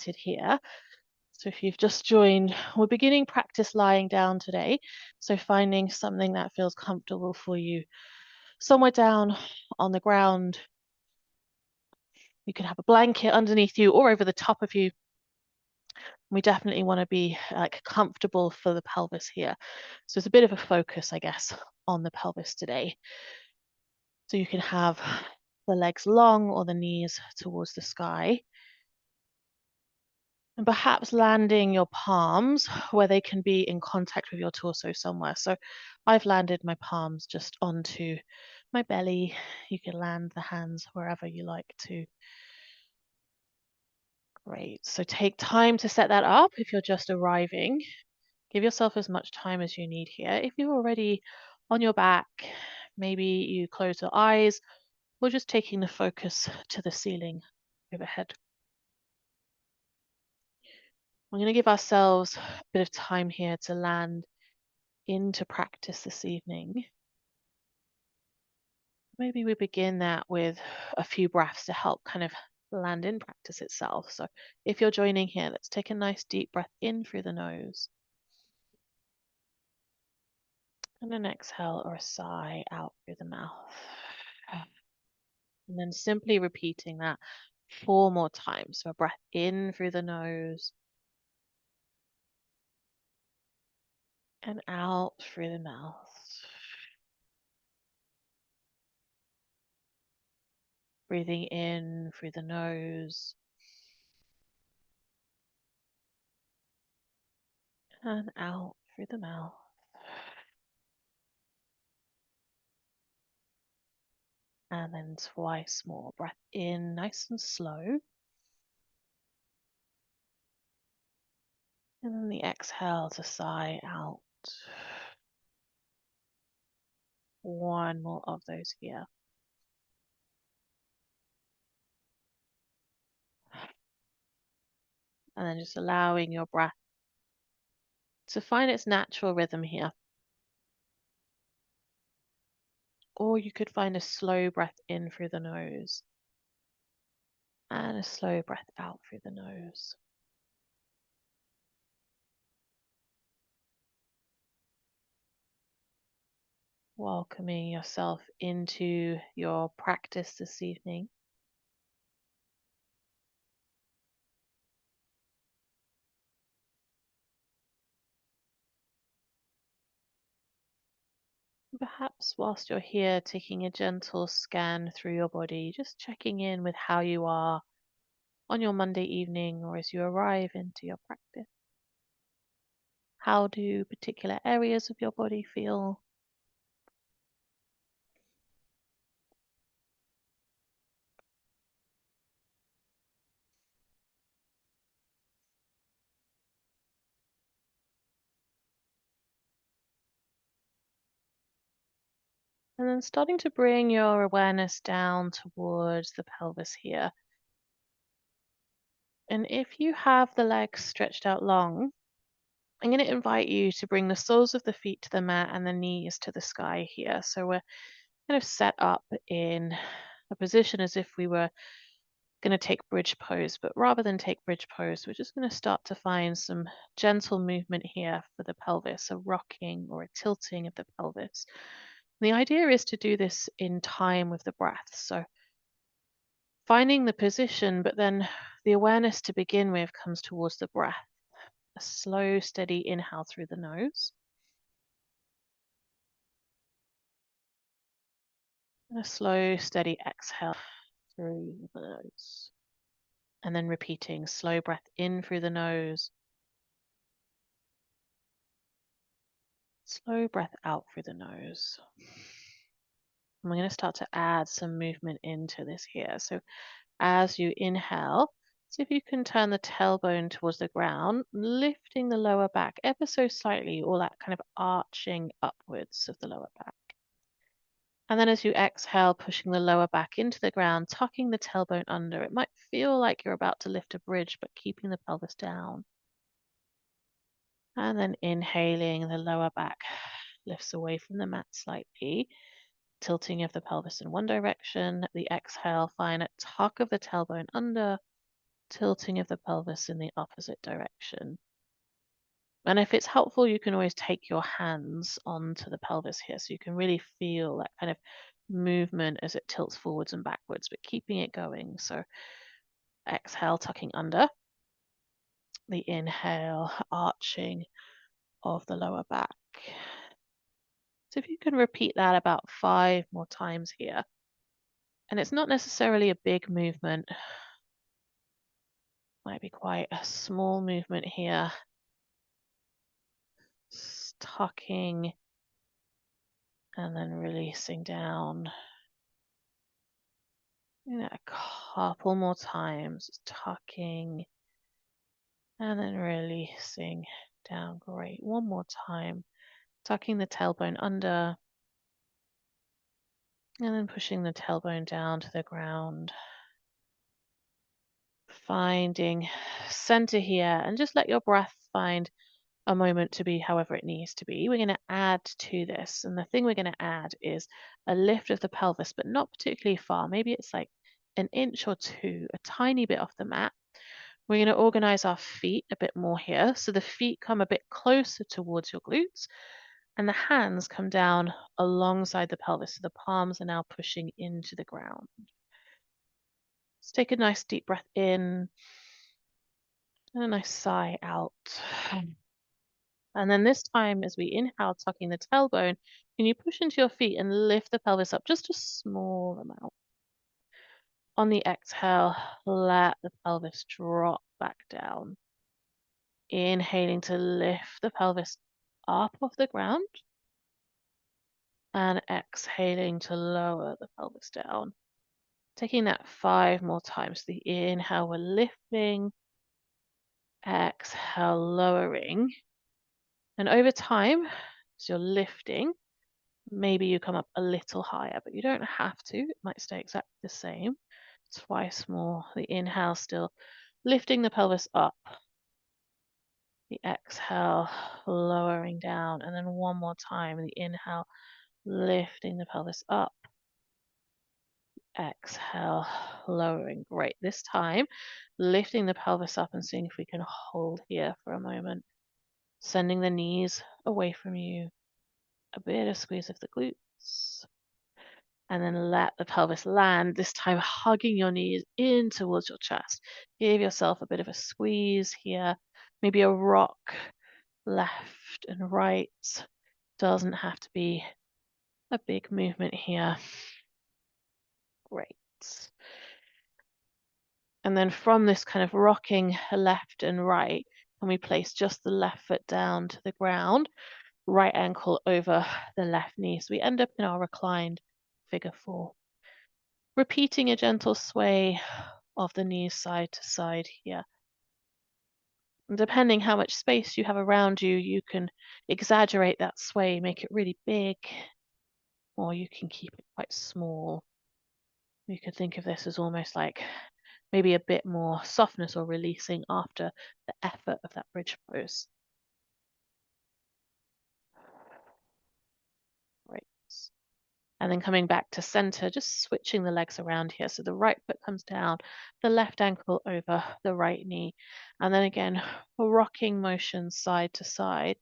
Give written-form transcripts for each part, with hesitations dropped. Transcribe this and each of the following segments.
started here. So if you've just joined, we're beginning practice lying down today. So finding something that feels comfortable for you. Somewhere down on the ground. You can have a blanket underneath you or over the top of you. We definitely want to be comfortable for the pelvis here. So it's a bit of a focus, I guess, on the pelvis today. So you can have the legs long or the knees towards the sky. And perhaps landing your palms where they can be in contact with your torso somewhere. So I've landed my palms just onto my belly. You can land the hands wherever you like to. Great. So take time to set that up if you're just arriving. Give yourself as much time as you need here. If you're already on your back, maybe you close your eyes or just taking the focus to the ceiling overhead. We're going to give ourselves a bit of time here to land into practice this evening. Maybe we begin that with a few breaths to help kind of land in practice itself. So if you're joining here, let's take a nice deep breath in through the nose. And an exhale or a sigh out through the mouth. And then simply repeating that 4 more times. So a breath in through the nose and out through the mouth. Breathing in through the nose and out through the mouth. And then twice more. Breath in, nice and slow. And then the exhale to sigh out. 1 more of those here. And then just allowing your breath to find its natural rhythm here. Or you could find a slow breath in through the nose and a slow breath out through the nose. Welcoming yourself into your practice this evening. Perhaps whilst you're here, taking a gentle scan through your body, just checking in with how you are on your Monday evening or as you arrive into your practice. How do particular areas of your body feel? And then starting to bring your awareness down towards the pelvis here. And if you have the legs stretched out long, I'm going to invite you to bring the soles of the feet to the mat and the knees to the sky here. So we're kind of set up in a position as if we were going to take bridge pose, but rather than take bridge pose, we're just going to start to find some gentle movement here for the pelvis, a rocking or a tilting of the pelvis. And the idea is to do this in time with the breath. So finding the position, but then the awareness to begin with comes towards the breath. A slow, steady inhale through the nose. And a slow, steady exhale through the nose. And then repeating, slow breath in through the nose. Slow breath out through the nose. And we're going to start to add some movement into this here. So as you inhale, see if you can turn the tailbone towards the ground, lifting the lower back ever so slightly, all that kind of arching upwards of the lower back. And then as you exhale, pushing the lower back into the ground, tucking the tailbone under. It might feel like you're about to lift a bridge, but keeping the pelvis down. And then inhaling, the lower back lifts away from the mat slightly, tilting of the pelvis in one direction. The exhale, find a tuck of the tailbone under, tilting of the pelvis in the opposite direction. And if it's helpful, you can always take your hands onto the pelvis here so you can really feel that kind of movement as it tilts forwards and backwards, but keeping it going. So exhale, tucking under. The inhale, arching of the lower back. So if you can repeat that about 5 more times here. And it's not necessarily a big movement. Might be quite a small movement here. Tucking and then releasing down. A couple more times. Tucking and then releasing down. Great. One more time. Tucking the tailbone under and then pushing the tailbone down to the ground. Finding center here and just let your breath find a moment to be however it needs to be. We're going to add to this, and the thing we're going to add is a lift of the pelvis, but not particularly far. Maybe it's like an inch or two, a tiny bit off the mat. We're going to organize our feet a bit more here. So the feet come a bit closer towards your glutes and the hands come down alongside the pelvis. So the palms are now pushing into the ground. Let's take a nice deep breath in and a nice sigh out. And then this time, as we inhale, tucking the tailbone, can you push into your feet and lift the pelvis up just a small amount? On the exhale, let the pelvis drop back down. Inhaling to lift the pelvis up off the ground. And exhaling to lower the pelvis down. Taking that 5 more times. The inhale, we're lifting. Exhale, lowering. And over time, as you're lifting, maybe you come up a little higher, but you don't have to. It might stay exactly the same. Twice more. The inhale, still lifting the pelvis up. The exhale, lowering down. And then one more time. The inhale, lifting the pelvis up. Exhale, lowering. Great. This time, lifting the pelvis up and seeing if we can hold here for a moment. Sending the knees away from you. A bit of squeeze of the glutes. And then let the pelvis land, this time hugging your knees in towards your chest. Give yourself a bit of a squeeze here. Maybe a rock left and right. Doesn't have to be a big movement here. Great. And then from this kind of rocking left and right, can we place just the left foot down to the ground, right ankle over the left knee. So we end up in our reclined figure 4. Repeating a gentle sway of the knees side to side here. And depending how much space you have around you, you can exaggerate that sway, make it really big, or you can keep it quite small. You could think of this as almost like maybe a bit more softness or releasing after the effort of that bridge pose. Great. And then coming back to center, just switching the legs around here. So the right foot comes down, the left ankle over the right knee. And then again, rocking motion side to side.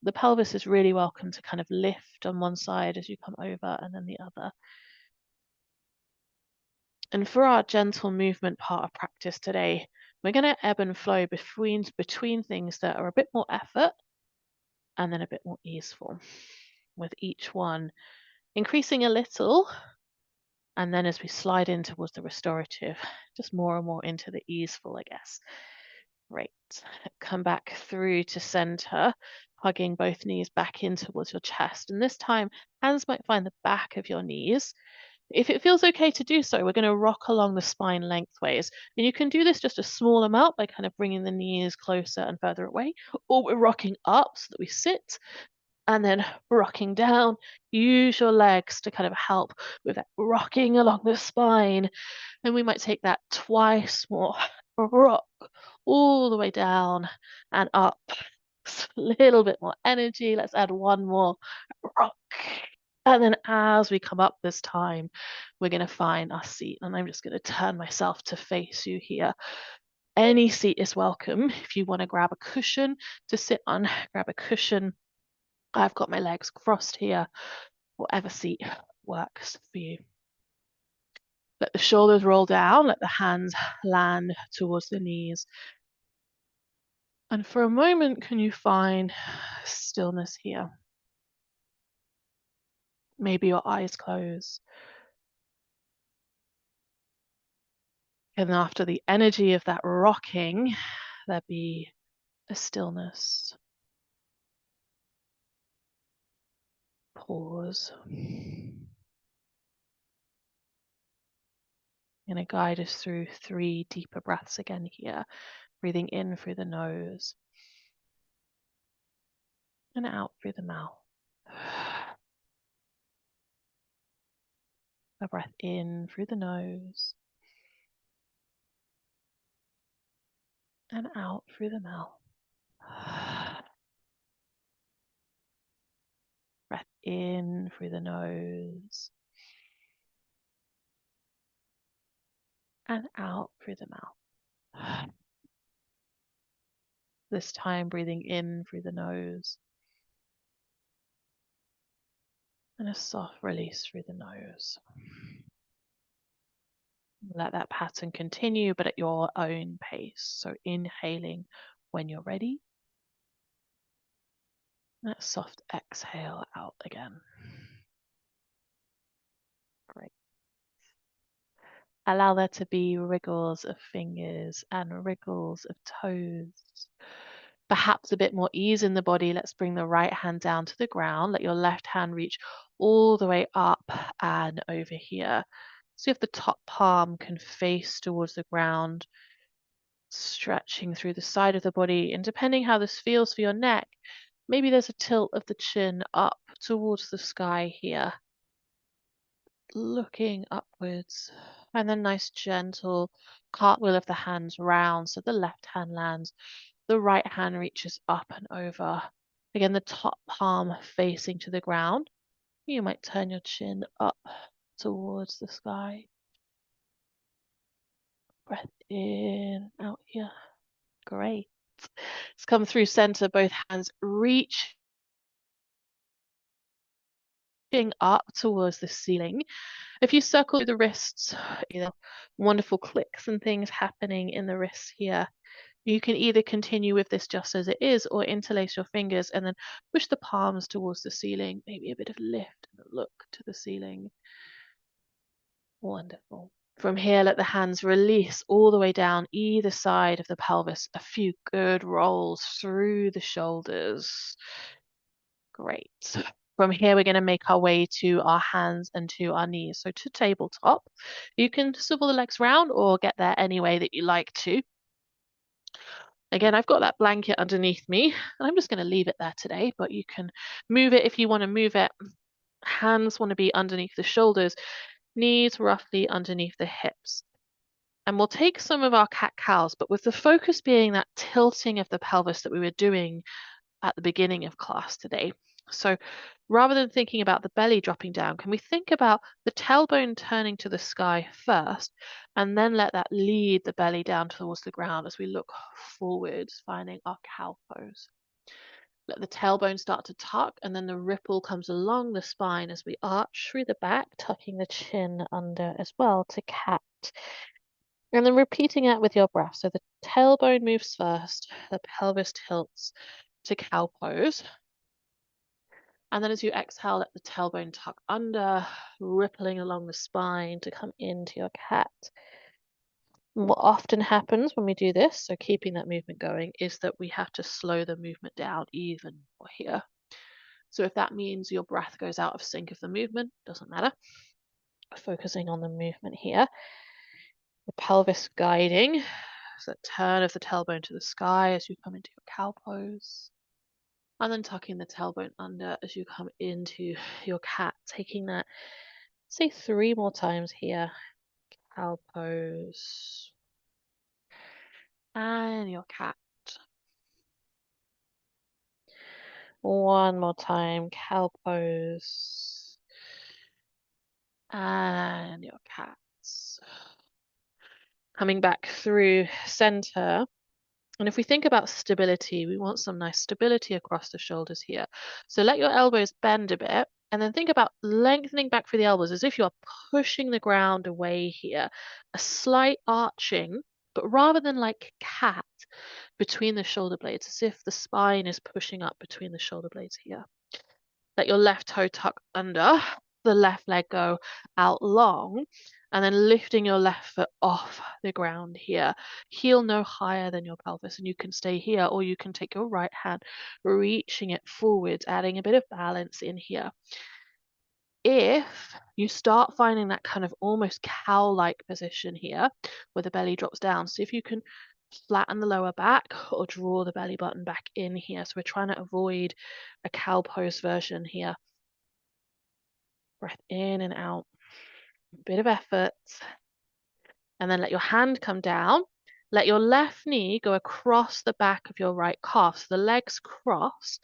The pelvis is really welcome to kind of lift on one side as you come over and then the other. And for our gentle movement part of practice today, we're going to ebb and flow between things that are a bit more effort and then a bit more easeful, with each one increasing a little. And then as we slide in towards the restorative, just more and more into the easeful, I guess. Great. Come back through to center, hugging both knees back in towards your chest. And this time, hands might find the back of your knees. If it feels okay to do so, we're going to rock along the spine lengthways. And you can do this just a small amount by kind of bringing the knees closer and further away, or we're rocking up so that we sit and then rocking down. Use your legs to kind of help with that rocking along the spine. And we might take that twice more. Rock all the way down and up. A little bit more energy. Let's add one more. Rock. And then as we come up this time, we're going to find our seat. And I'm just going to turn myself to face you here. Any seat is welcome. If you want to grab a cushion to sit on, grab a cushion. I've got my legs crossed here. Whatever seat works for you. Let the shoulders roll down, let the hands land towards the knees. And for a moment, can you find stillness here? Maybe your eyes close. And after the energy of that rocking, there be a stillness. Pause. I'm going to guide us through 3 deeper breaths again here. Breathing in through the nose and out through the mouth. A breath in through the nose and out through the mouth. Breath in through the nose and out through the mouth. This time breathing in through the nose and a soft release through the nose. Let that pattern continue, but at your own pace. So inhaling when you're ready. That soft exhale out again. Great. Allow there to be wriggles of fingers and wriggles of toes. Perhaps a bit more ease in the body. Let's bring the right hand down to the ground. Let your left hand reach all the way up and over here. See if the top palm can face towards the ground, stretching through the side of the body. And depending how this feels for your neck, maybe there's a tilt of the chin up towards the sky here, looking upwards. And then nice gentle cartwheel of the hands round, so the left hand lands, the right hand reaches up and over. Again, the top palm facing to the ground. You might turn your chin up towards the sky. Breath in, out here. Great. Let's come through center, both hands reaching up towards the ceiling. If you circle the wrists, wonderful clicks and things happening in the wrists here. You can either continue with this just as it is or interlace your fingers and then push the palms towards the ceiling. Maybe a bit of lift and a look to the ceiling. Wonderful. From here, let the hands release all the way down either side of the pelvis. A few good rolls through the shoulders. Great. From here, we're going to make our way to our hands and to our knees. So to tabletop, you can swivel the legs round or get there any way that you like to. Again, I've got that blanket underneath me, and I'm just going to leave it there today, but you can move it if you want to move it. Hands want to be underneath the shoulders, knees roughly underneath the hips. And we'll take some of our cat-cows, but with the focus being that tilting of the pelvis that we were doing at the beginning of class today. So rather than thinking about the belly dropping down, can we think about the tailbone turning to the sky first, and then let that lead the belly down towards the ground as we look forwards, finding our cow pose. Let the tailbone start to tuck, and then the ripple comes along the spine as we arch through the back, tucking the chin under as well to cat. And then repeating that with your breath. So the tailbone moves first, the pelvis tilts to cow pose. And then as you exhale, let the tailbone tuck under, rippling along the spine to come into your cat. And what often happens when we do this, so keeping that movement going, is that we have to slow the movement down even more here. So if that means your breath goes out of sync of the movement, doesn't matter. Focusing on the movement here. The pelvis guiding, so that turn of the tailbone to the sky as you come into your cow pose. And then tucking the tailbone under as you come into your cat, taking that, say 3 more times here. Cow pose. And your cat. One more time, cow pose. And your cats. Coming back through center. And if we think about stability, we want some nice stability across the shoulders here. So let your elbows bend a bit, and then think about lengthening back through the elbows as if you're pushing the ground away here. A slight arching, but rather than like cat between the shoulder blades, as if the spine is pushing up between the shoulder blades here. Let your left toe tuck under, the left leg go out long, and then lifting your left foot off the ground here. Heel no higher than your pelvis, and you can stay here, or you can take your right hand, reaching it forwards, adding a bit of balance in here. If you start finding that kind of almost cow-like position here, where the belly drops down, see if you can flatten the lower back or draw the belly button back in here. So we're trying to avoid a cow pose version here. Breath in and out. Bit of effort. And then let your hand come down. Let your left knee go across the back of your right calf. So the legs cross.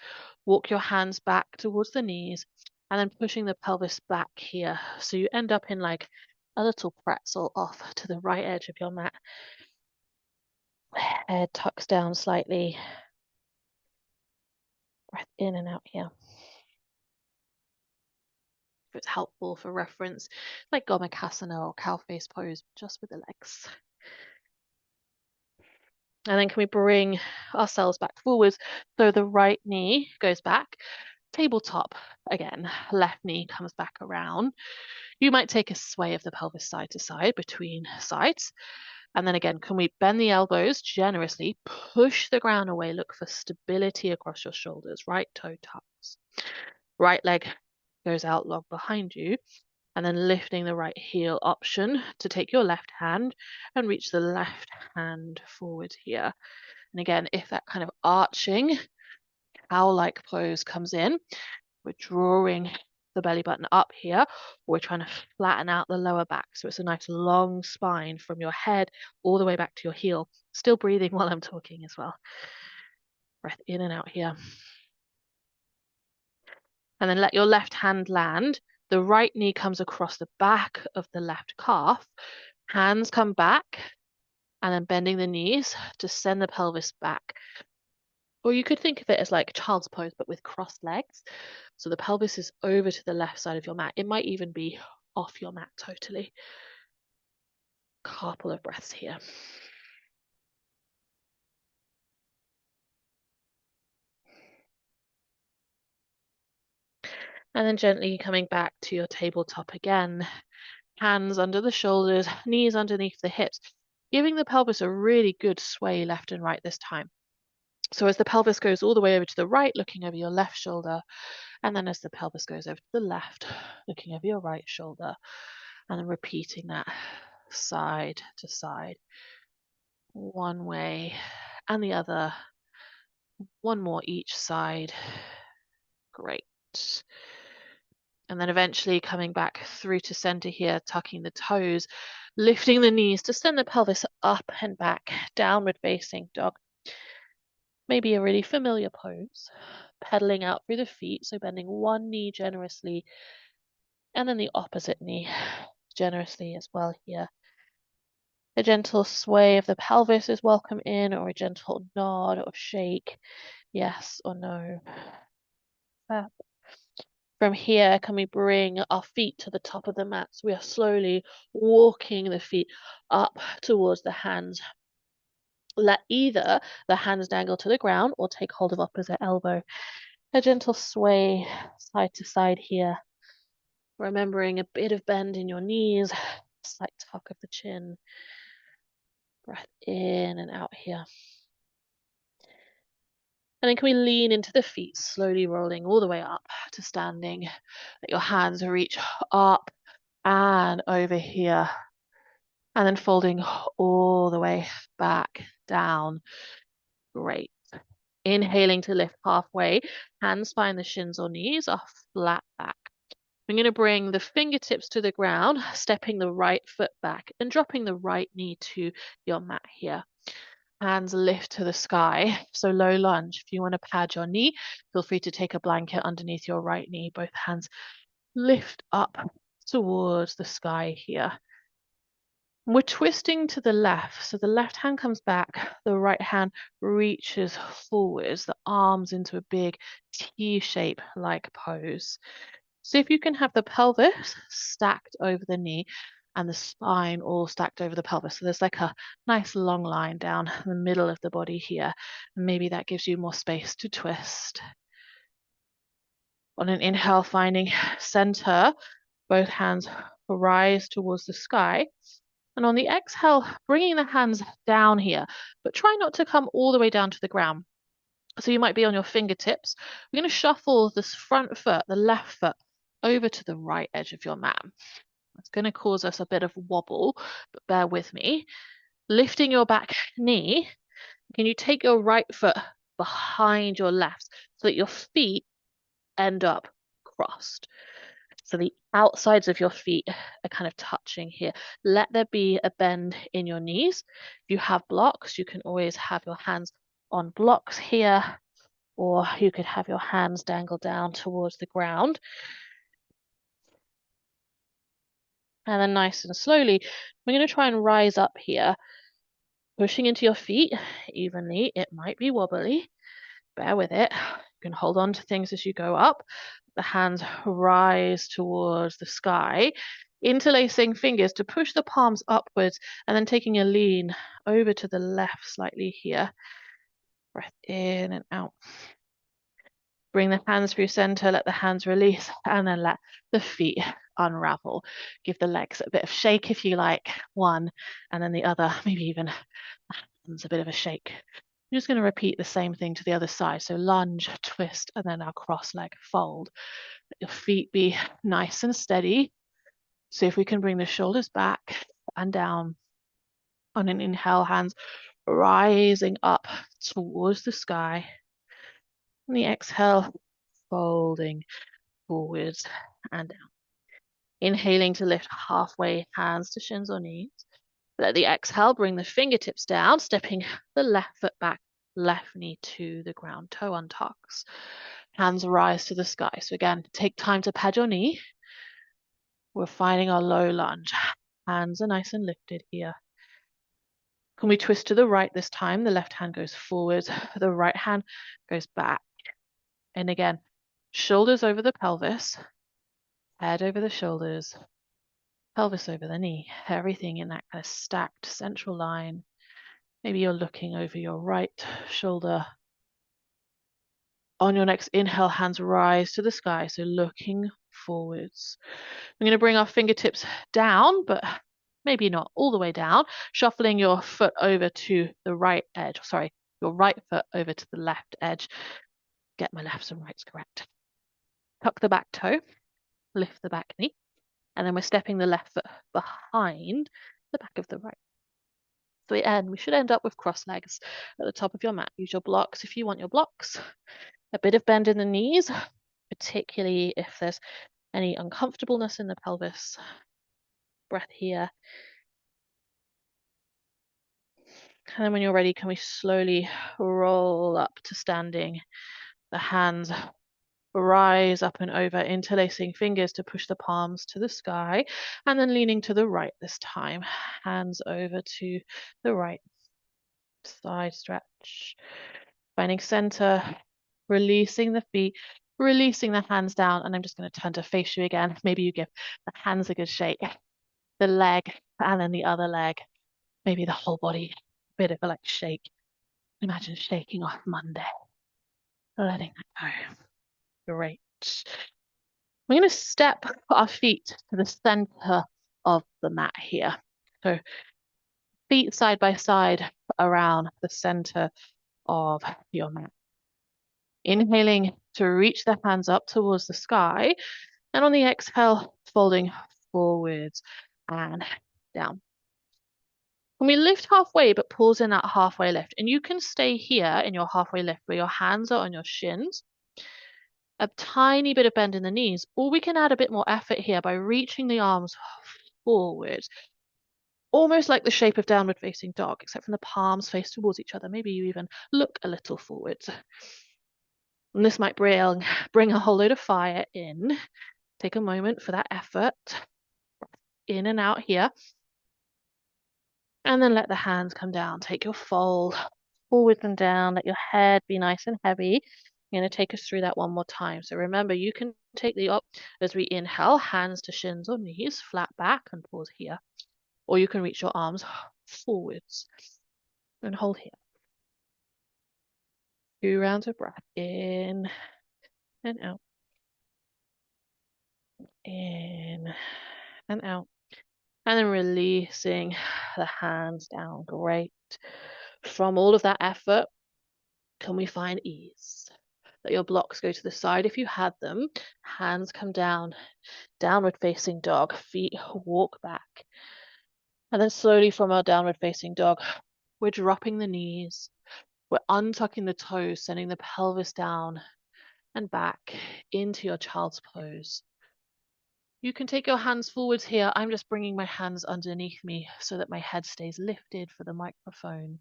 Walk your hands back towards the knees and then pushing the pelvis back here. So you end up in like a little pretzel off to the right edge of your mat. Head tucks down slightly. Breath in and out here. If it's helpful for reference, like Gomakasana or cow face pose, just with the legs. And then can we bring ourselves back forwards so the right knee goes back, tabletop again, left knee comes back around. You might take a sway of the pelvis side to side between sides. And then again, can we bend the elbows generously, push the ground away, look for stability across your shoulders, right toe tucks. Right leg goes out long behind you, and then lifting the right heel option to take your left hand and reach the left hand forward here. And again, if that kind of arching cow-like pose comes in, we're drawing the belly button up here. We're trying to flatten out the lower back. So it's a nice long spine from your head all the way back to your heel. Still breathing while I'm talking as well. Breath in and out here. And then let your left hand land. The right knee comes across the back of the left calf. Hands come back and then bending the knees to send the pelvis back. Or you could think of it as like child's pose, but with crossed legs. So the pelvis is over to the left side of your mat. It might even be off your mat totally. Couple of breaths here. And then gently coming back to your tabletop again. Hands under the shoulders, knees underneath the hips, giving the pelvis a really good sway left and right this time. So as the pelvis goes all the way over to the right, looking over your left shoulder, and then as the pelvis goes over to the left, looking over your right shoulder, and then repeating that side to side, one way and the other, one more each side. Great. And then eventually coming back through to center here, tucking the toes, lifting the knees to send the pelvis up and back, downward facing dog. Maybe a really familiar pose, pedaling out through the feet, so bending one knee generously, and then the opposite knee generously as well here. A gentle sway of the pelvis is welcome in, or a gentle nod or shake, yes or no. From here, can we bring our feet to the top of the mat? So we are slowly walking the feet up towards the hands. Let either the hands dangle to the ground or take hold of opposite elbow. A gentle sway side to side here. Remembering a bit of bend in your knees, slight tuck of the chin. Breath in and out here. And then can we lean into the feet, slowly rolling all the way up to standing. Let your hands reach up and over here. And then folding all the way back down. Great. Inhaling to lift halfway. Hands find the shins or knees are flat back. I'm going to bring the fingertips to the ground, stepping the right foot back and dropping the right knee to your mat here. Hands lift to the sky, so low lunge. If you want to pad your knee, feel free to take a blanket underneath your right knee. Both hands lift up towards the sky here. We're twisting to the left. So the left hand comes back, the right hand reaches forwards, the arms into a big T shape like pose. So if you can have the pelvis stacked over the knee and the spine all stacked over the pelvis. So there's like a nice long line down the middle of the body here. And maybe that gives you more space to twist. On an inhale, finding center, both hands rise towards the sky. And on the exhale, bringing the hands down here, but try not to come all the way down to the ground. So you might be on your fingertips. We're going to shuffle this front foot, the left foot, over to the right edge of your mat. It's going to cause us a bit of wobble, but bear with me. Lifting your back knee, can you take your right foot behind your left so that your feet end up crossed? So the outsides of your feet are kind of touching here. Let there be a bend in your knees. If you have blocks, you can always have your hands on blocks here, or you could have your hands dangle down towards the ground. And then nice and slowly, we're going to try and rise up here, pushing into your feet evenly. It might be wobbly. Bear with it. You can hold on to things as you go up. The hands rise towards the sky, interlacing fingers to push the palms upwards, and then taking a lean over to the left slightly here. Breath in and out. Bring the hands through center, let the hands release, and then let the feet unravel. Give the legs a bit of shake if you like. One, and then the other, maybe even the hands a bit of a shake. I'm just going to repeat the same thing to the other side. So lunge, twist, and then our cross leg fold. Let your feet be nice and steady. See if we can bring the shoulders back and down. On an inhale, hands rising up towards the sky. On the exhale, folding forwards and down. Inhaling to lift halfway, hands to shins or knees. Let the exhale bring the fingertips down, stepping the left foot back, left knee to the ground, toe untucks. Hands rise to the sky. So again, take time to pad your knee. We're finding our low lunge. Hands are nice and lifted here. Can we twist to the right this time? The left hand goes forward, the right hand goes back. And again, shoulders over the pelvis, head over the shoulders, pelvis over the knee, everything in that kind of stacked central line. Maybe you're looking over your right shoulder. On your next inhale, hands rise to the sky, so looking forwards. We're going to bring our fingertips down, but maybe not all the way down, shuffling your foot over to the right edge, your right foot over to the left edge. Get my lefts and rights correct. Tuck the back toe, lift the back knee, and then we're stepping the left foot behind the back of the right. So we should end up with cross legs at the top of your mat. Use your blocks if you want your blocks. A bit of bend in the knees, particularly if there's any uncomfortableness in the pelvis. Breath here. And then when you're ready, can we slowly roll up to standing? The hands rise up and over, interlacing fingers to push the palms to the sky, and then leaning to the right this time. Hands over to the right. Side stretch. Finding center, releasing the feet, releasing the hands down, and I'm just going to turn to face you again. Maybe you give the hands a good shake, the leg, and then the other leg. Maybe the whole body, a bit of a shake. Imagine shaking off Monday, letting that go. Great. We're going to step our feet to the center of the mat here. So feet side by side around the center of your mat. Inhaling to reach the hands up towards the sky, and on the exhale, folding forwards and down. When we lift halfway, but pause in that halfway lift, and you can stay here in your halfway lift where your hands are on your shins, a tiny bit of bend in the knees, or we can add a bit more effort here by reaching the arms forward, almost like the shape of downward facing dog, except from the palms face towards each other. Maybe you even look a little forwards. And this might bring a whole load of fire in. Take a moment for that effort. In and out here. And then let the hands come down. Take your fold forwards and down. Let your head be nice and heavy. You're going to take us through that one more time. So remember, you can take the up as we inhale, hands to shins or knees, flat back, and pause here. Or you can reach your arms forwards and hold here. 2 rounds of breath. In and out. In and out. And then releasing the hands down. Great. From all of that effort, can we find ease? Let your blocks go to the side if you had them. Hands come down. Downward facing dog. Feet walk back. And then slowly from our downward facing dog, we're dropping the knees. We're untucking the toes, sending the pelvis down and back into your child's pose. You can take your hands forwards here. I'm just bringing my hands underneath me so that my head stays lifted for the microphone.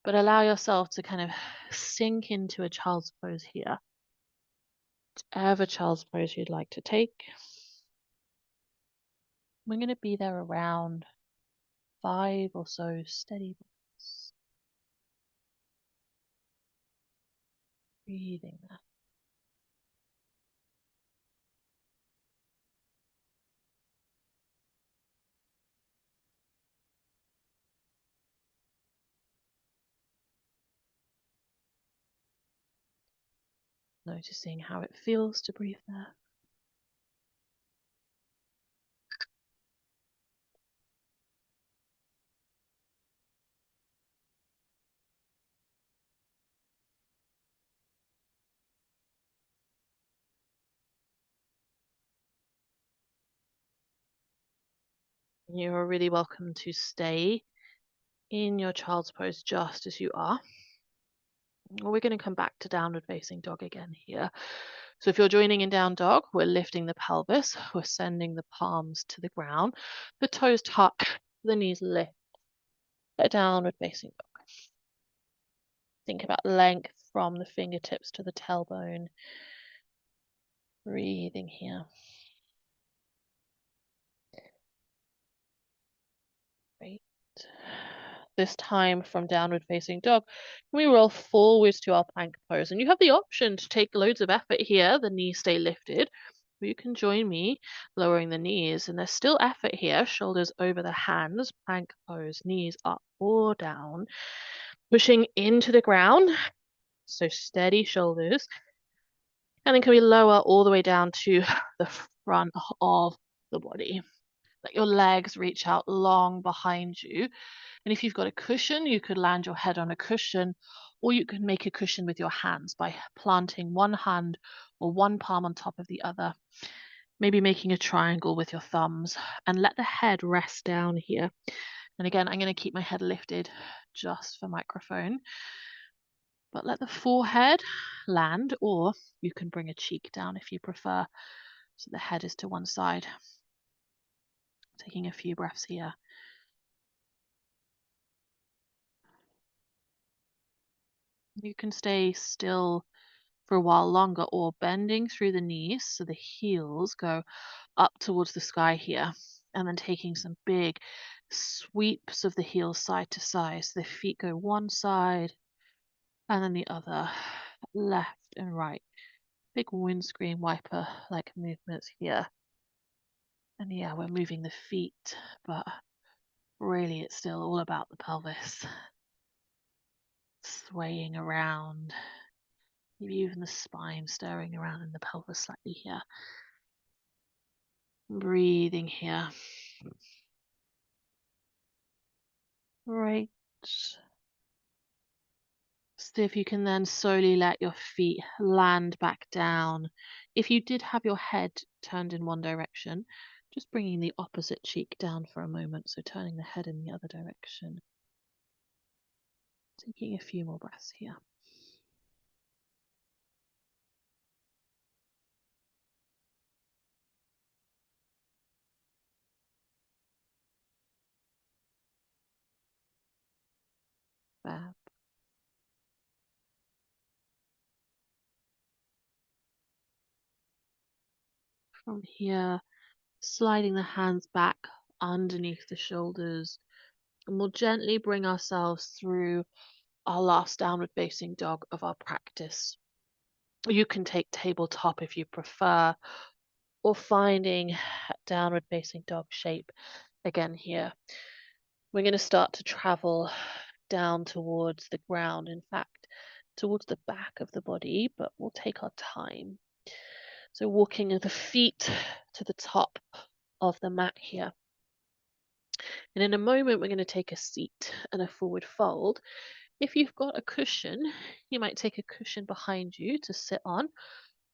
But allow yourself to kind of sink into a child's pose here. Whatever child's pose you'd like to take. We're going to be there around 5 or so steady breaths. Breathing there. Noticing how it feels to breathe there. You are really welcome to stay in your child's pose just as you are. We're going to come back to downward facing dog again here. So if you're joining in down dog, we're lifting the pelvis, we're sending the palms to the ground, the toes tuck, the knees lift, downward facing dog. Think about length from the fingertips to the tailbone. Breathing here. Great. This time from downward facing dog, we roll forwards to our plank pose. And you have the option to take loads of effort here, the knees stay lifted. Or you can join me lowering the knees. And there's still effort here, shoulders over the hands, plank pose, knees up or down. Pushing into the ground, so steady shoulders. And then can we lower all the way down to the front of the body. Let your legs reach out long behind you. And if you've got a cushion, you could land your head on a cushion, or you can make a cushion with your hands by planting one hand or one palm on top of the other. Maybe making a triangle with your thumbs, and let the head rest down here. And again, I'm going to keep my head lifted just for microphone. But let the forehead land, or you can bring a cheek down if you prefer. So the head is to one side. Taking a few breaths here. You can stay still for a while longer, or bending through the knees so the heels go up towards the sky here, and then taking some big sweeps of the heels side to side. So the feet go one side and then the other, left and right. Big windscreen wiper like movements here. And yeah, we're moving the feet, but really it's still all about the pelvis. Swaying around, maybe even the spine stirring around in the pelvis slightly here. Breathing here. Right. See if you can then slowly let your feet land back down. If you did have your head turned in one direction, just bringing the opposite cheek down for a moment. So turning the head in the other direction. Taking a few more breaths here. Fab. From here, sliding the hands back underneath the shoulders, And we'll gently bring ourselves through our last downward facing dog of our practice. You can take tabletop if you prefer, or finding downward facing dog shape again here. We're going to start to travel down towards the ground, in fact, towards the back of the body, but we'll take our time. So walking the feet to the top of the mat here. And in a moment, we're going to take a seat and a forward fold. If you've got a cushion, you might take a cushion behind you to sit on,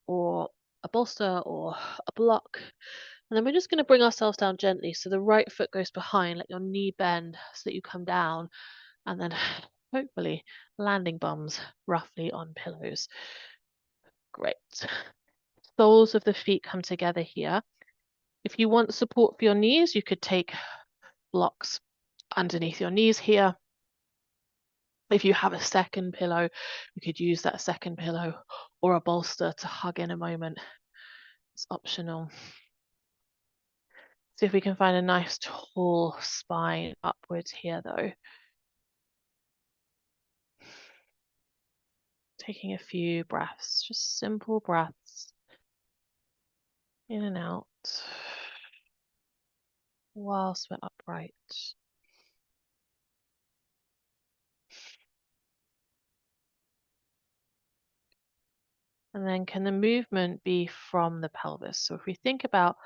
or a bolster or a block. And then we're just going to bring ourselves down gently. So the right foot goes behind, let your knee bend so that you come down, and then hopefully landing bums roughly on pillows. Great. Soles of the feet come together here. If you want support for your knees, you could take blocks underneath your knees here. If you have a second pillow, you could use that second pillow or a bolster to hug in a moment. It's optional. See if we can find a nice tall spine upwards here though. Taking a few breaths, just simple breaths. In and out. Whilst we're upright. And then can the movement be from the pelvis? So if we think about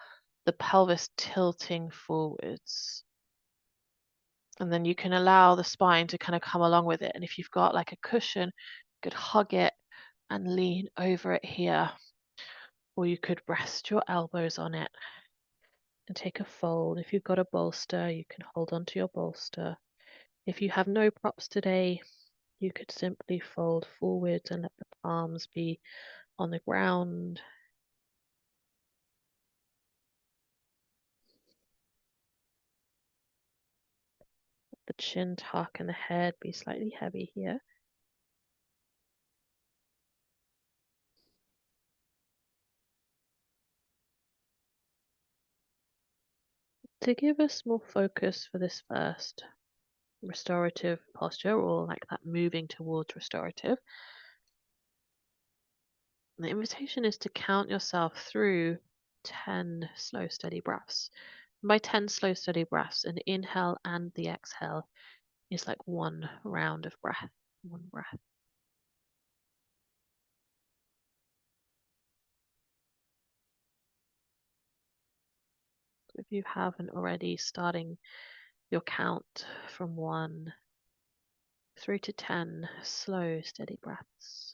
the pelvis tilting forwards, and then you can allow the spine to kind of come along with it. And if you've got like a cushion, you could hug it and lean over it here. Or you could rest your elbows on it and take a fold. If you've got a bolster, you can hold onto your bolster. If you have no props today, you could simply fold forwards and let the palms be on the ground. The chin tuck and the head be slightly heavy here. To give us more focus for this first restorative posture, or like that moving towards restorative, the invitation is to count yourself through 10 slow, steady breaths. And by 10 slow, steady breaths, an inhale and the exhale is like one round of breath, one breath. If you haven't already, starting your count from 1 through to 10 slow, steady breaths.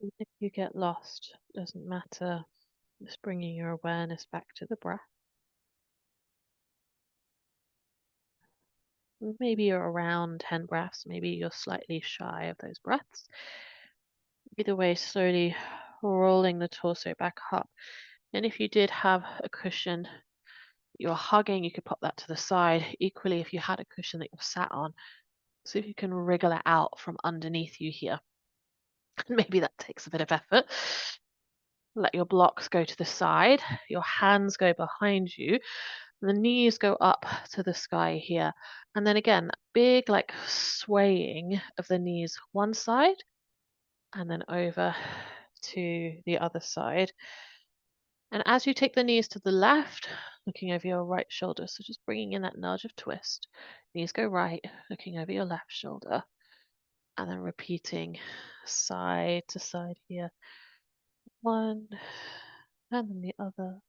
And if you get lost, doesn't matter, just bringing your awareness back to the breath. Maybe you're around 10 breaths, maybe you're slightly shy of those breaths. Either way, slowly rolling the torso back up. And if you did have a cushion you're hugging, you could pop that to the side. Equally, if you had a cushion that you're sat on, see if you can wriggle it out from underneath you here. Maybe that takes a bit of effort. Let your blocks go to the side, your hands go behind you, the knees go up to the sky here. And then again, big like swaying of the knees one side and then over to the other side. And as you take the knees to the left, looking over your right shoulder, so just bringing in that nudge of twist. Knees go right, looking over your left shoulder. And then repeating side to side here. One, and then the other.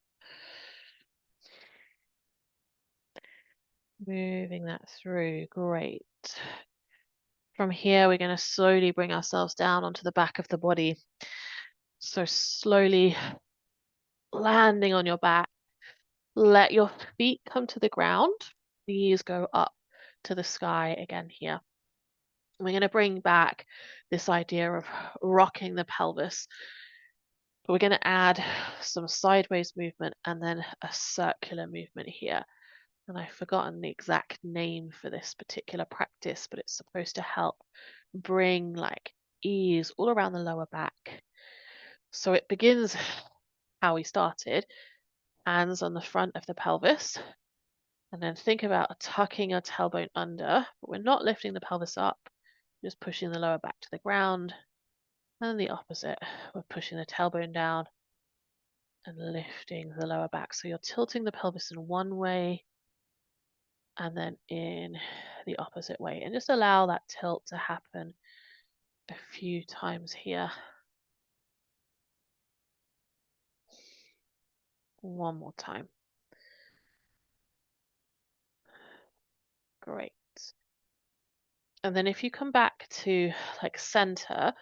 Moving that through. Great. From here, we're going to slowly bring ourselves down onto the back of the body. So slowly landing on your back. Let your feet come to the ground. Knees go up to the sky again here. We're going to bring back this idea of rocking the pelvis. But we're going to add some sideways movement and then a circular movement here. And I've forgotten the exact name for this particular practice, but it's supposed to help bring like ease all around the lower back. So it begins how we started, hands on the front of the pelvis. And then think about tucking your tailbone under, but we're not lifting the pelvis up, just pushing the lower back to the ground. And the opposite, we're pushing the tailbone down and lifting the lower back. So you're tilting the pelvis in one way and then in the opposite way. And just allow that tilt to happen a few times here. One more time. Great. And then if you come back to like center,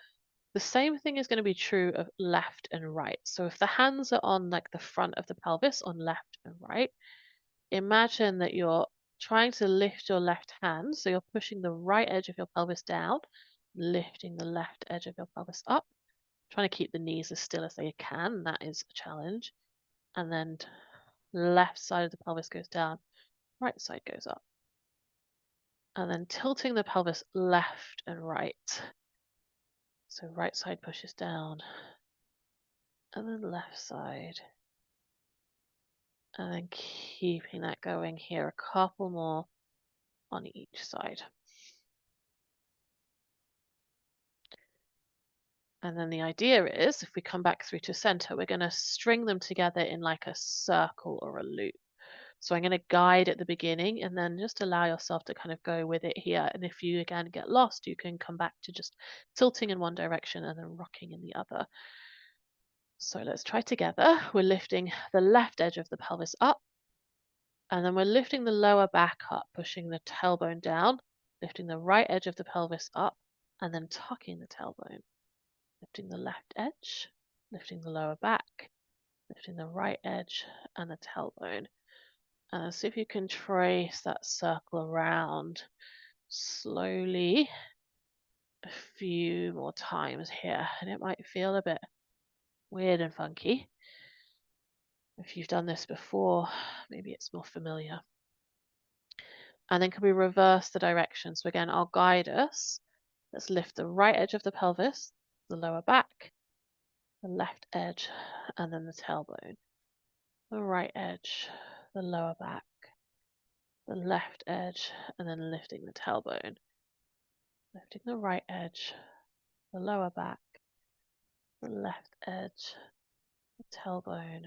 the same thing is going to be true of left and right. So if the hands are on like the front of the pelvis on left and right, imagine that you're trying to lift your left hand. So you're pushing the right edge of your pelvis down, lifting the left edge of your pelvis up, trying to keep the knees as still as they can. That is a challenge. And then left side of the pelvis goes down, right side goes up. And then tilting the pelvis left and right. So right side pushes down, and then left side. And then keeping that going here, a couple more on each side. And then the idea is, if we come back through to center, we're going to string them together in like a circle or a loop. So I'm going to guide at the beginning and then just allow yourself to kind of go with it here. And if you again get lost, you can come back to just tilting in one direction and then rocking in the other. So let's try together. We're lifting the left edge of the pelvis up, and then we're lifting the lower back up, pushing the tailbone down, lifting the right edge of the pelvis up, and then tucking the tailbone. Lifting the left edge, lifting the lower back, lifting the right edge and the tailbone. And see if you can trace that circle around slowly a few more times here. And it might feel a bit weird and funky. If you've done this before, maybe it's more familiar. And then can we reverse the direction? So again, I'll guide us. Let's lift the right edge of the pelvis, the lower back, the left edge, and then the tailbone. The right edge, the lower back, the left edge, and then lifting the tailbone. Lifting the right edge, the lower back, the left edge, the tailbone.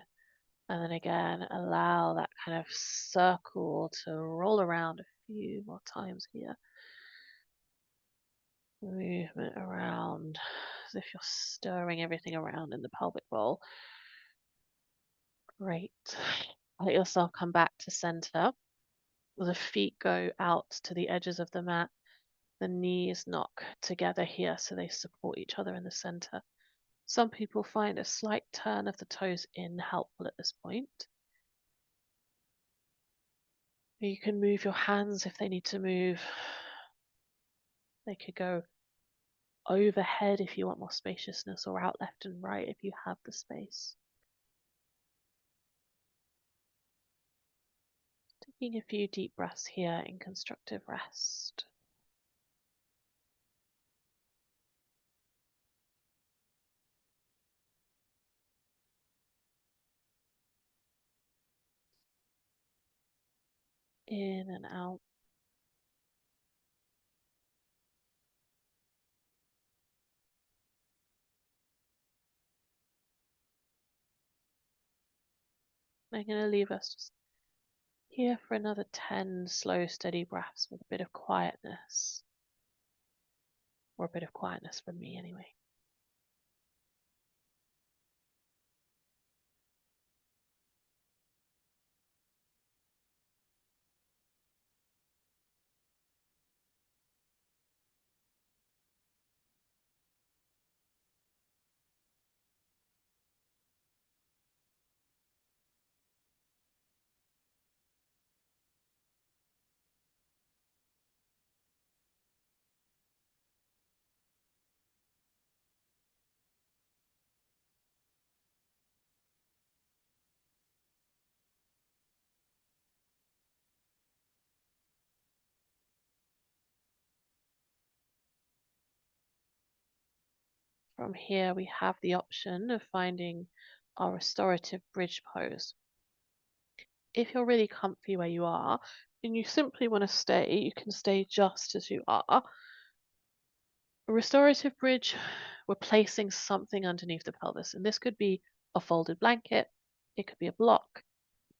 And then again, allow that kind of circle to roll around a few more times here. Movement around as if you're stirring everything around in the pelvic bowl. Great. Let yourself come back to center. The feet go out to the edges of the mat. The knees knock together here so they support each other in the center. Some people find a slight turn of the toes in helpful at this point. You can move your hands if they need to move. They could go overhead if you want more spaciousness, or out left and right if you have the space. Taking a few deep breaths here in constructive rest. In and out. I'm going to leave us just here for another 10 slow, steady breaths with a bit of quietness. Or a bit of quietness from me anyway. from here, we have the option of finding our restorative bridge pose. If you're really comfy where you are and you simply want to stay, you can stay just as you are. A restorative bridge, we're placing something underneath the pelvis, and this could be a folded blanket, it could be a block,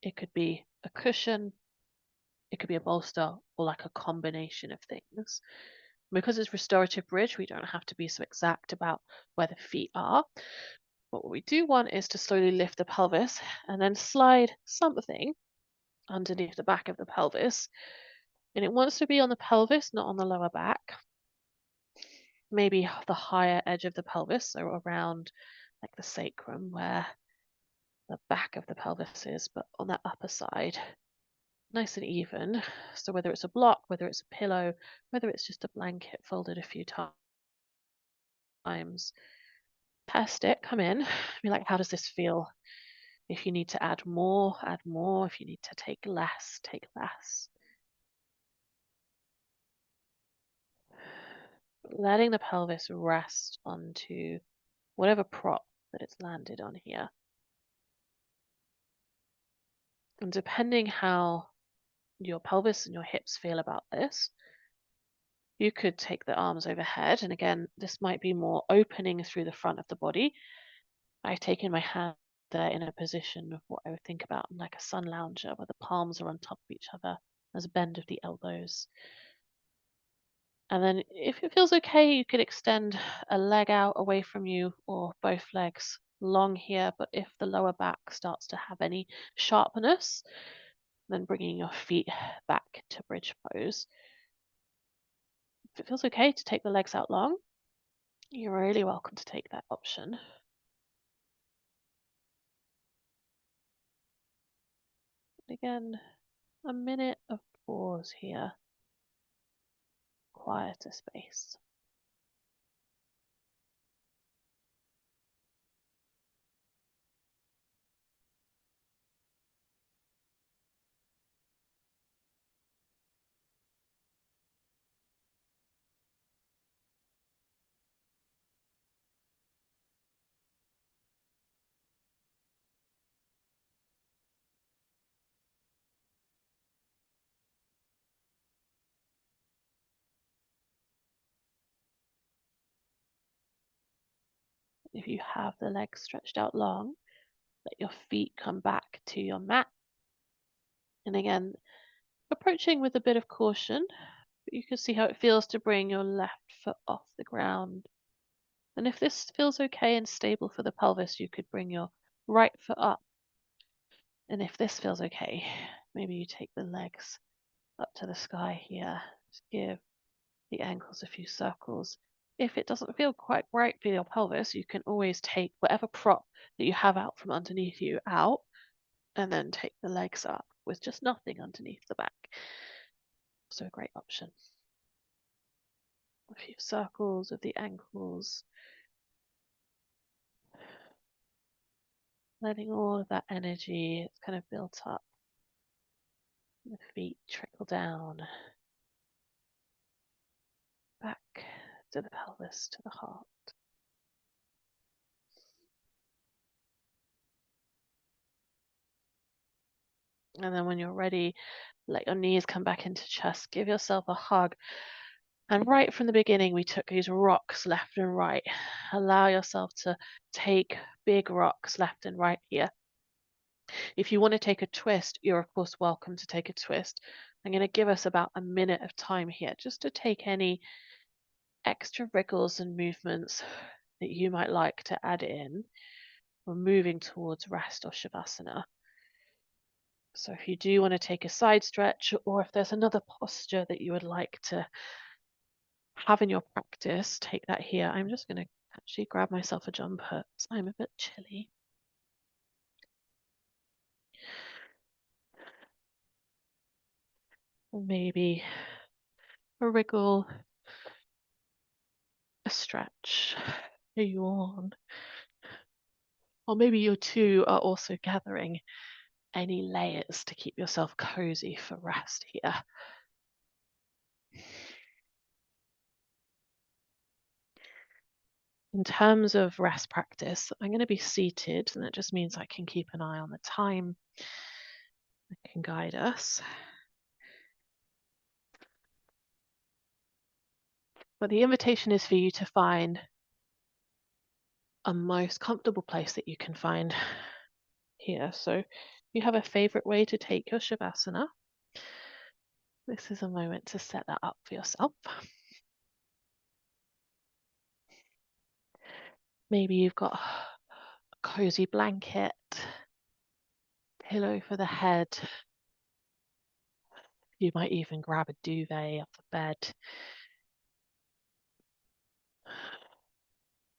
it could be a cushion, it could be a bolster, or like a combination of things. Because it's restorative bridge, we don't have to be so exact about where the feet are. But what we do want is to slowly lift the pelvis and then slide something underneath the back of the pelvis. And it wants to be on the pelvis, not on the lower back. Maybe the higher edge of the pelvis, so around like the sacrum where the back of the pelvis is, but on that upper side, nice and even. So whether it's a block, whether it's a pillow, whether it's just a blanket folded a few times, test it, come in, be like, how does this feel? If you need to add more, add more. If you need to take less, take less. Letting the pelvis rest onto whatever prop that it's landed on here. And depending how your pelvis and your hips feel about this, you could take the arms overhead. And again, this might be more opening through the front of the body. I've taken my hand there in a position of what I would think about like a sun lounger, where the palms are on top of each other. There's a bend of the elbows. And then if it feels okay, you could extend a leg out away from you or both legs long here. But if the lower back starts to have any sharpness, then bringing your feet back to bridge pose. If it feels okay to take the legs out long, you're really welcome to take that option. Again, a minute of pause here, quieter space. If you have the legs stretched out long, let your feet come back to your mat. And again, approaching with a bit of caution, but you can see how it feels to bring your left foot off the ground. And if this feels okay and stable for the pelvis, you could bring your right foot up. And if this feels okay, maybe you take the legs up to the sky here. Just give the ankles a few circles. If it doesn't feel quite right for your pelvis, you can always take whatever prop that you have out from underneath you out and then take the legs up with just nothing underneath the back. So a great option. A few circles of the ankles, letting all of that energy it's kind of built up. The feet trickle down, back to the pelvis, to the heart. And then when you're ready, let your knees come back into chest. Give yourself a hug. And right from the beginning, we took these rocks left and right. Allow yourself to take big rocks left and right here. If you want to take a twist, you're of course welcome to take a twist. I'm going to give us about a minute of time here just to take any extra wriggles and movements that you might like to add in. We're moving towards rest or shavasana. So if you do want to take a side stretch, or if there's another posture that you would like to have in your practice, take that here. I'm just going to actually grab myself a jumper because I'm a bit chilly. Or maybe a wriggle, a stretch, a yawn. Or maybe you two are also gathering any layers to keep yourself cozy for rest here. In terms of rest practice, I'm going to be seated, and that just means I can keep an eye on the time. I can guide us. But the invitation is for you to find a most comfortable place that you can find here. So you have a favorite way to take your Shavasana. This is a moment to set that up for yourself. Maybe you've got a cozy blanket, pillow for the head. You might even grab a duvet off the bed.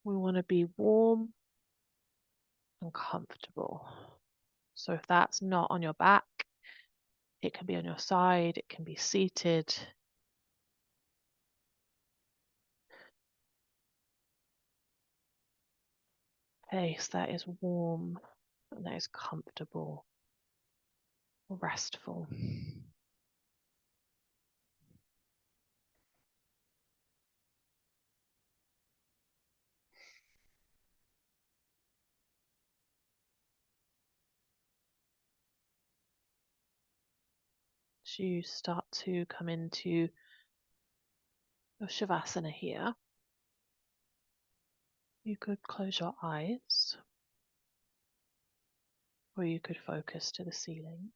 We want to be warm and comfortable. So if that's not on your back, it can be on your side, it can be seated. Place that is warm and that is comfortable, restful. As you start to come into your Shavasana here, you could close your eyes or you could focus to the ceiling.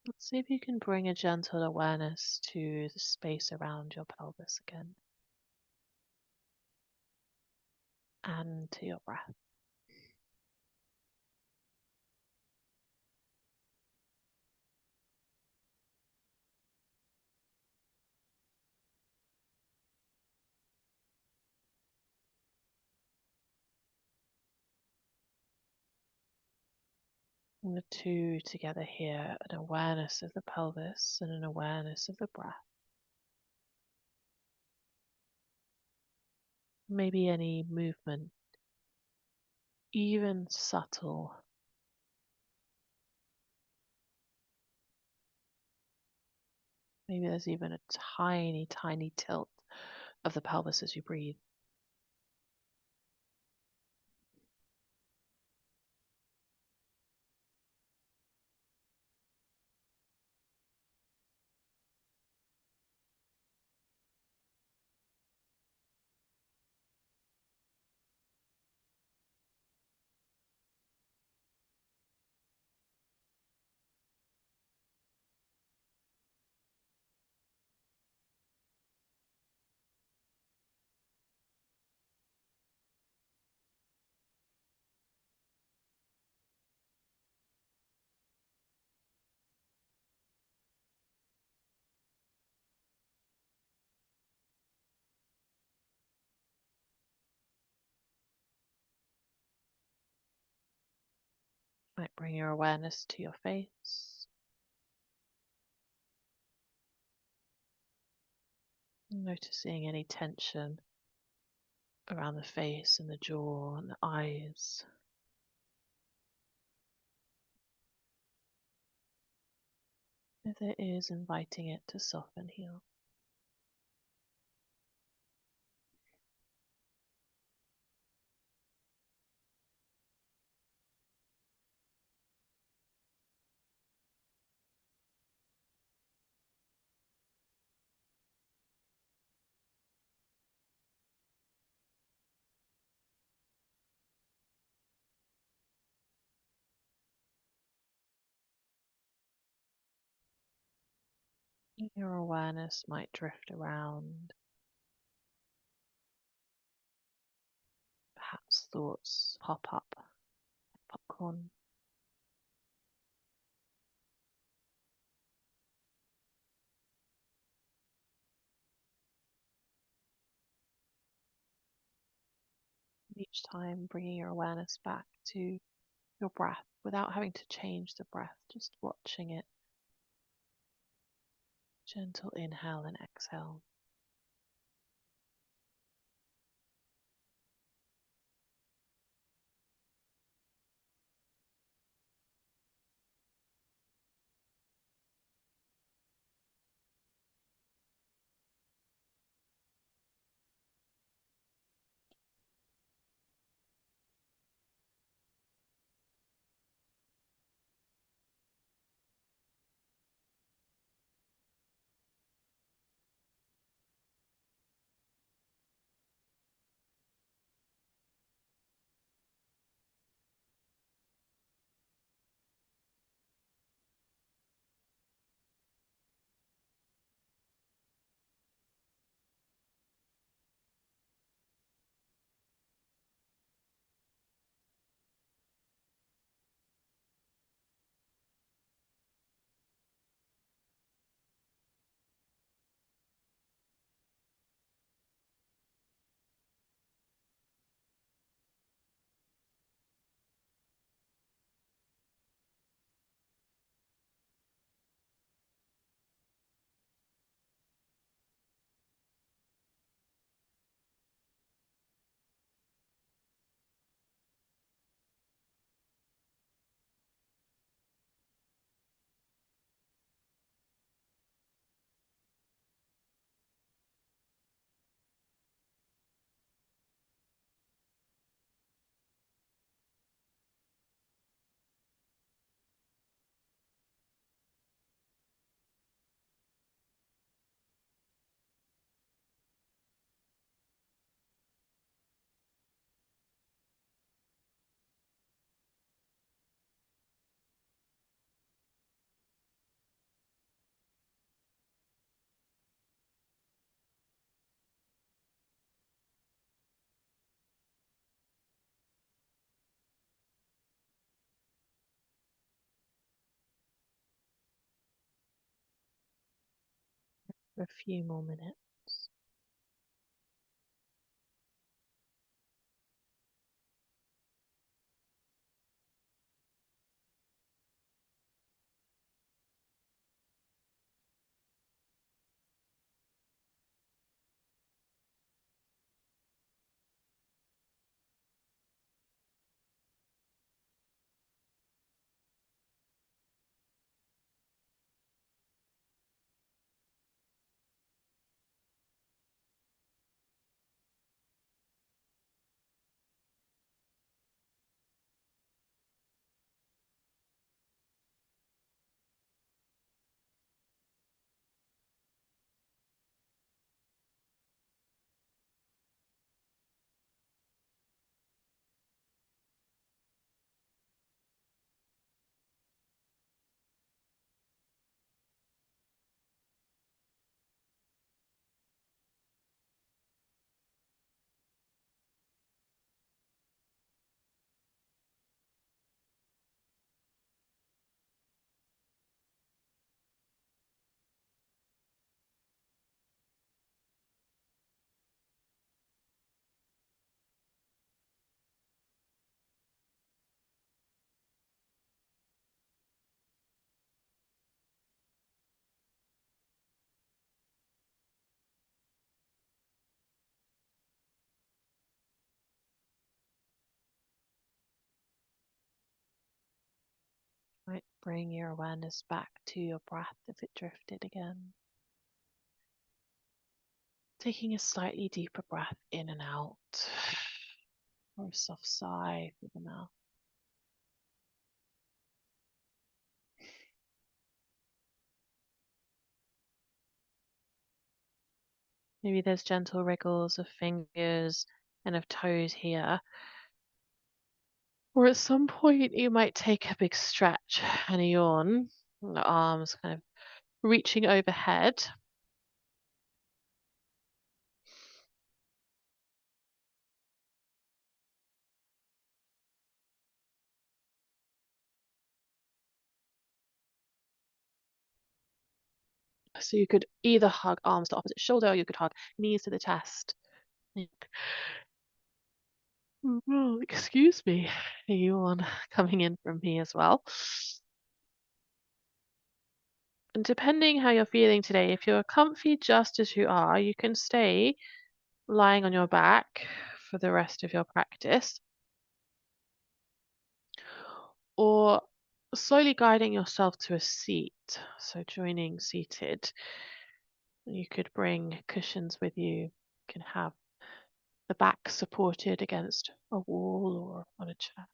Let's see if you can bring a gentle awareness to the space around your pelvis again and to your breath. And the two together here, an awareness of the pelvis and an awareness of the breath. Maybe any movement, even subtle. Maybe there's even a tiny, tiny tilt of the pelvis as you breathe. Might bring your awareness to your face. Noticing any tension around the face and the jaw and the eyes. If there is, inviting it to soften here. Your awareness might drift around. Perhaps thoughts pop up, popcorn. Each time bringing your awareness back to your breath without having to change the breath, just watching it. Gentle inhale and exhale. for a few more minutes. Might bring your awareness back to your breath if it drifted again. Taking a slightly deeper breath in and out, or a soft sigh through the mouth. Maybe there's gentle wriggles of fingers and of toes here. Or at some point, you might take a big stretch and a yawn, and the arms kind of reaching overhead. So you could either hug arms to opposite shoulder, or you could hug knees to the chest. Oh, excuse me, a yawn coming in from me as well. And depending how you're feeling today, if you're comfy just as you are, you can stay lying on your back for the rest of your practice, or slowly guiding yourself to a seat. So joining seated, you could bring cushions with you. You can have the back supported against a wall or on a chair.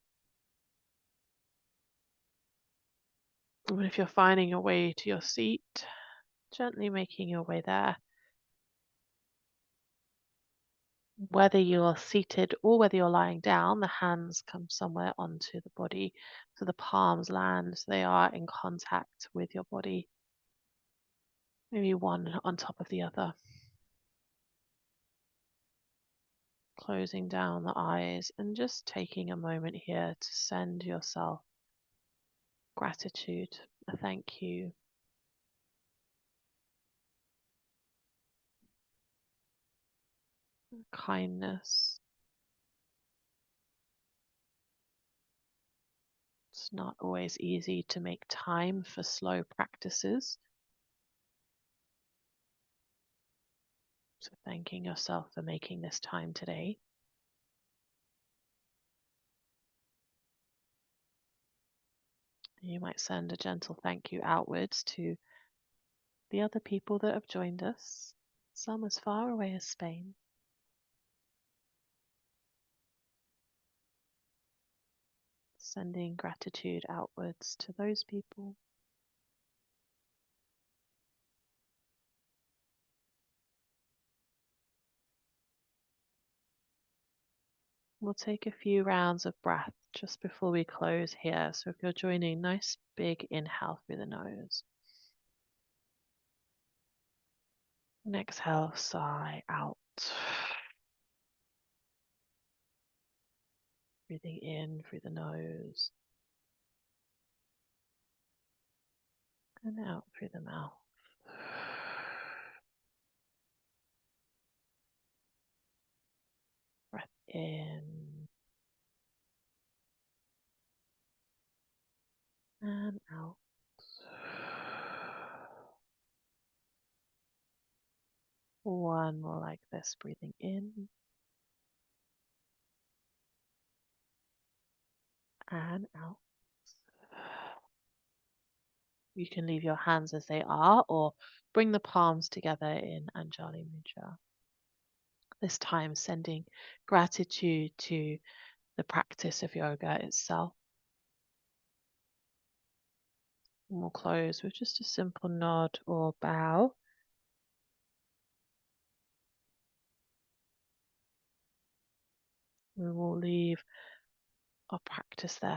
And if you're finding your way to your seat, gently making your way there. Whether you're seated or whether you're lying down, the hands come somewhere onto the body. So the palms land, so they are in contact with your body. Maybe one on top of the other. Closing down the eyes and just taking a moment here to send yourself gratitude, a thank you. Kindness. It's not always easy to make time for slow practices. So thanking yourself for making this time today. You might send a gentle thank you outwards to the other people that have joined us, some as far away as Spain. Sending gratitude outwards to those people. We'll take a few rounds of breath just before we close here. So if you're joining, nice big inhale through the nose. And exhale, sigh out. Breathing in through the nose and out through the mouth. in and out. One more like this, breathing in and out. You can leave your hands as they are or bring the palms together in Anjali Mudra. This time sending gratitude to the practice of yoga itself. And we'll close with just a simple nod or bow. We will leave our practice there